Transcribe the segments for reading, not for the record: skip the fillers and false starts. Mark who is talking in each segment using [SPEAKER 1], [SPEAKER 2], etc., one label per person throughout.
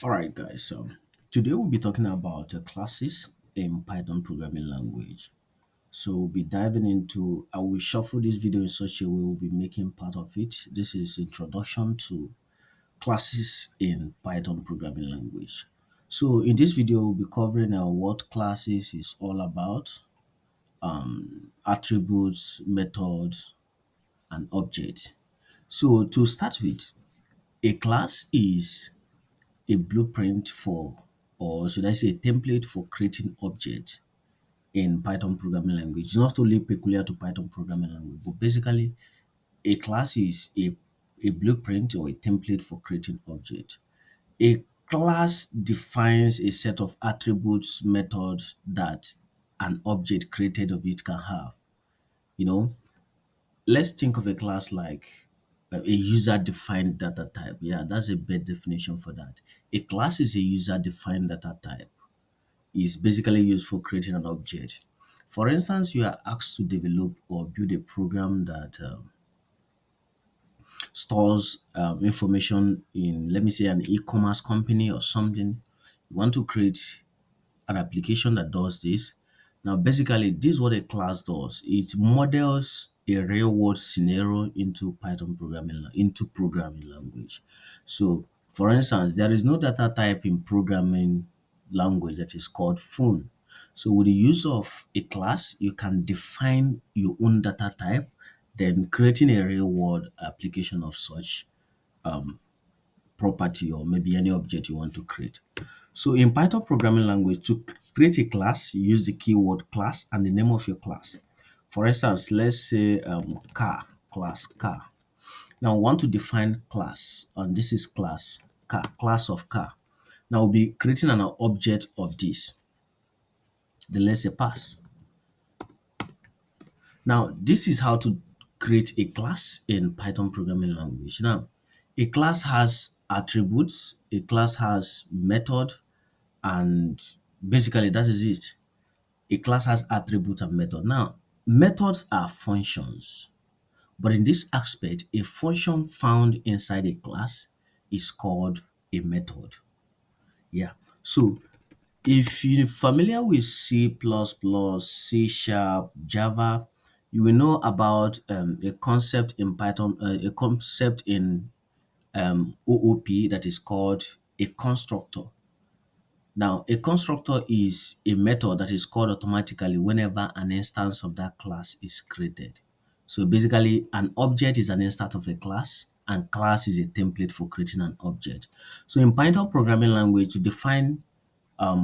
[SPEAKER 1] All right, guys. So today we'll be talking about classes in Python programming language. So we'll be diving into. I will shuffle this video in such a way we'll be making part of it. This is introduction to classes in Python programming language. So in this video, we'll be covering what classes is all about, attributes, methods, and objects. So to start with, a class is a blueprint for, or should I say, a template for creating objects in Python programming language. It's not only peculiar to Python programming language, but basically, a class is a blueprint or a template for creating objects. A class defines a set of attributes, methods that an object created of it can have. You know, let's think of a class like a user defined data type. Yeah, that's a better definition for that. A class is a user defined data type. Is basically used for creating an object. For instance, you are asked to develop or build a program that stores information in, let me say, an e-commerce company or something. You want to create an application that does this. Now, basically, this is what a class does. It models a real world scenario into Python into programming language. So, for instance, there is no data type in programming language that is called phone. So, with the use of a class, you can define your own data type, then creating a real world application of such property or maybe any object you want to create. So in Python programming language, to create a class, you use the keyword class and the name of your class. For instance, let's say car, class car. Now we want to define class, and this is class car, class of car. Now we'll be creating an object of this. Then let's say pass. Now this is how to create a class in Python programming language. Now a class has attributes, a class has method, and basically that is it. A class has attribute and method. Now, methods are functions, but in this aspect, a function found inside a class is called a method. Yeah. So if you're familiar with C++, C Sharp, Java, you will know about a concept in Python, a concept in OOP that is called a constructor. Now, a constructor is a method that is called automatically whenever an instance of that class is created. So basically, an object is an instance of a class, and class is a template for creating an object. So in Python programming language, to define a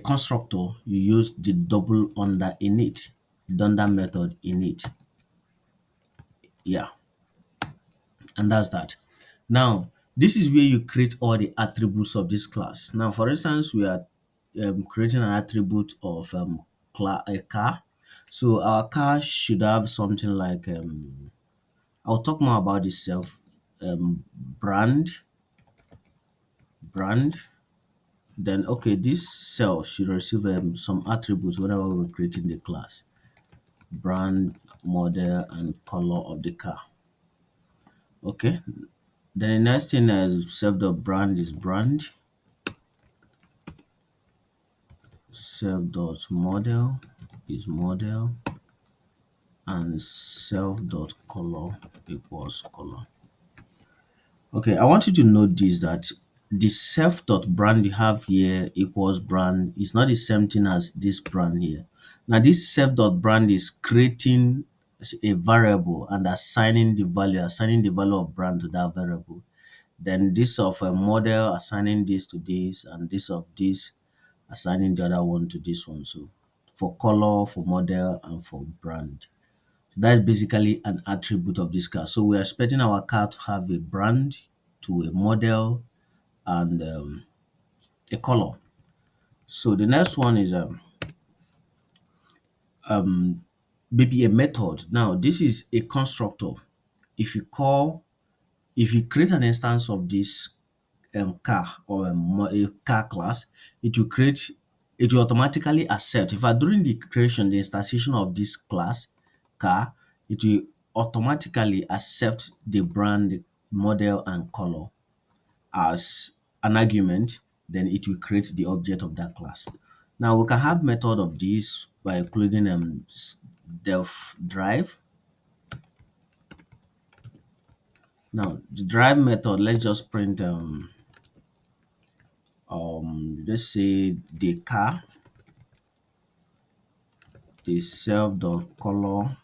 [SPEAKER 1] constructor, you use the double under init, the under method init. Yeah, and that's that. Now, this is where you create all the attributes of this class. Now, for instance, we are creating an attribute of a car. So our car should have something like I'll talk more about this self brand. Then okay, this self should receive some attributes whenever we're creating the class: brand, model, and color of the car. Okay. Then the next thing is self dot brand is brand. Self dot model is model, and self dot color equals color. Okay, I want you to note this, that the self dot brand you have here equals brand is not the same thing as this brand here. Now this self dot brand is creating a variable and assigning the value of brand to that variable. Then this of a model assigning this to this, and this of this assigning the other one to this one. So for color, for model, and for brand. That's basically an attribute of this car. So we're expecting our car to have a brand, to a model, and a color. So the next one is maybe a method. Now this is a constructor. If you call, if you create an instance of this car or a car class, it will create, it will automatically accept. In fact, during the creation, the installation of this class car, it will automatically accept the brand, model, and color as an argument, then it will create the object of that class. Now we can have method of this by including def drive. Now the drive method, let's just print let's say the car, the self dot color.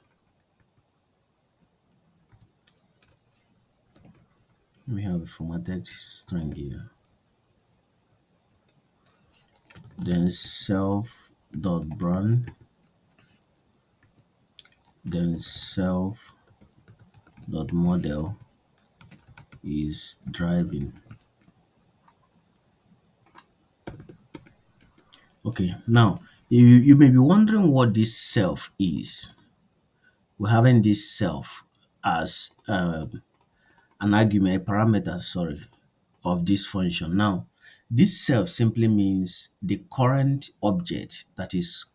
[SPEAKER 1] We have a formatted string here. Then self dot brand, then self dot model is driving. Okay, now you may be wondering what this self is. We're having this self as an argument, a parameter, sorry, of this function. Now, this self simply means the current object that is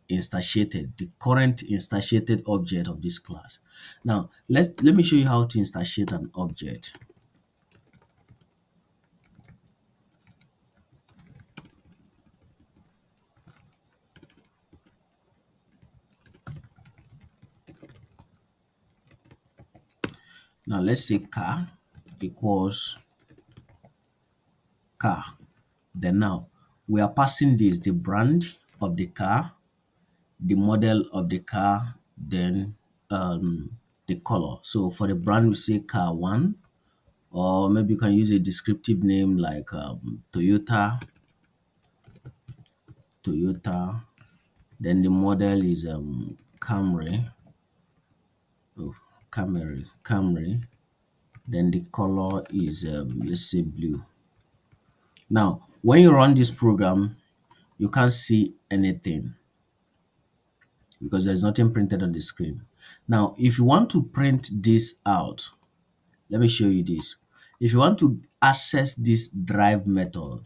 [SPEAKER 1] instantiated, the current instantiated object of this class. Now, let me show you how to instantiate an object. Now, let's say car equals car. Then now we are passing this the brand of the car, the model of the car, then the color. So for the brand, we say car one, or maybe you can use a descriptive name like Toyota. Then the model is Camry. Oh, Camry. Then the color is let's say blue. Now, when you run this program, you can't see anything because there's nothing printed on the screen. Now, if you want to print this out, let me show you this. If you want to access this drive method,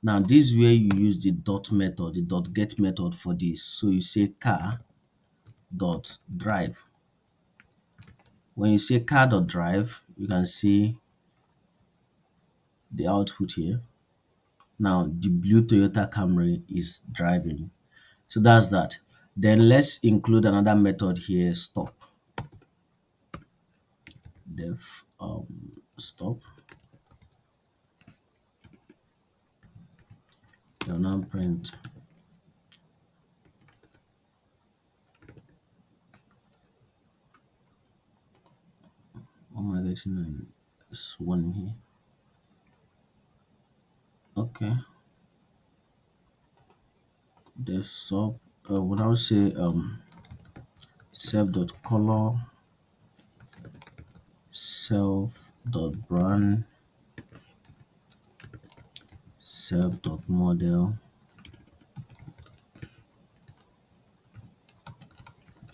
[SPEAKER 1] now this is where you use the dot method, the dot get method for this. So you say car dot drive. When you say car dot drive, you can see the output here. Now the blue Toyota Camry is driving. So that's that. Then let's include another method here, stop. Def stop. You'll now print getting this one here. Okay. Def stop. We'll now say self dot color, self dot brand, self dot model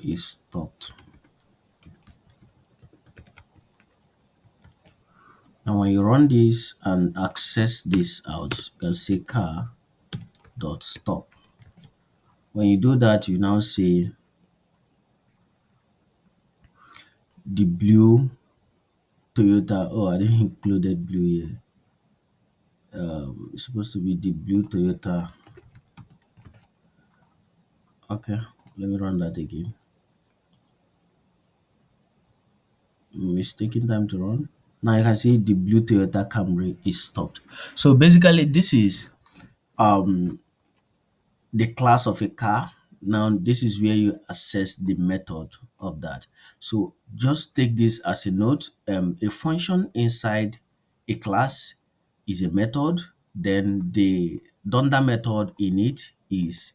[SPEAKER 1] is stopped. Now when you run this and access this out, you can say car dot stop. When you do that, you now say the blue Toyota. Oh, I didn't included blue here. It's supposed to be the blue Toyota. Okay, let me run that again. It's taking time to run. Now you can see the blue Toyota Camry is stopped. So basically, this is the class of a car. Now this is where you assess the method of that. So just take this as a note. A function inside a class is a method. Then the dunder method in it is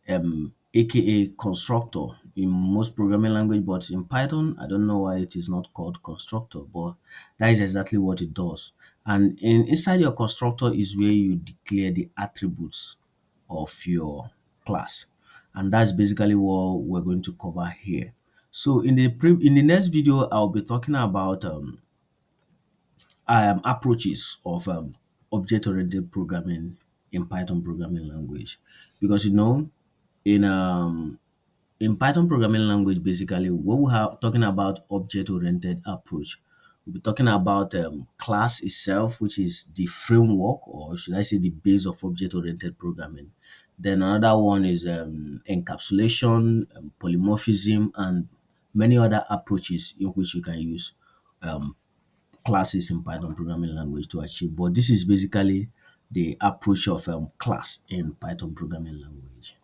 [SPEAKER 1] aka constructor in most programming language, but in Python, I don't know why it is not called constructor, but that is exactly what it does. And inside your constructor is where you declare the attributes of your class. And that's basically what we're going to cover here. So in the next video, I'll be talking about approaches of object-oriented programming in Python programming language, because in Python programming language, basically, when we are talking about object-oriented approach, We'll be talking about class itself, which is the framework, or should I say the base of object-oriented programming. Then another one is encapsulation, polymorphism, and many other approaches in which you can use um, classes in Python programming language to achieve. But this is basically the approach of class in Python programming language.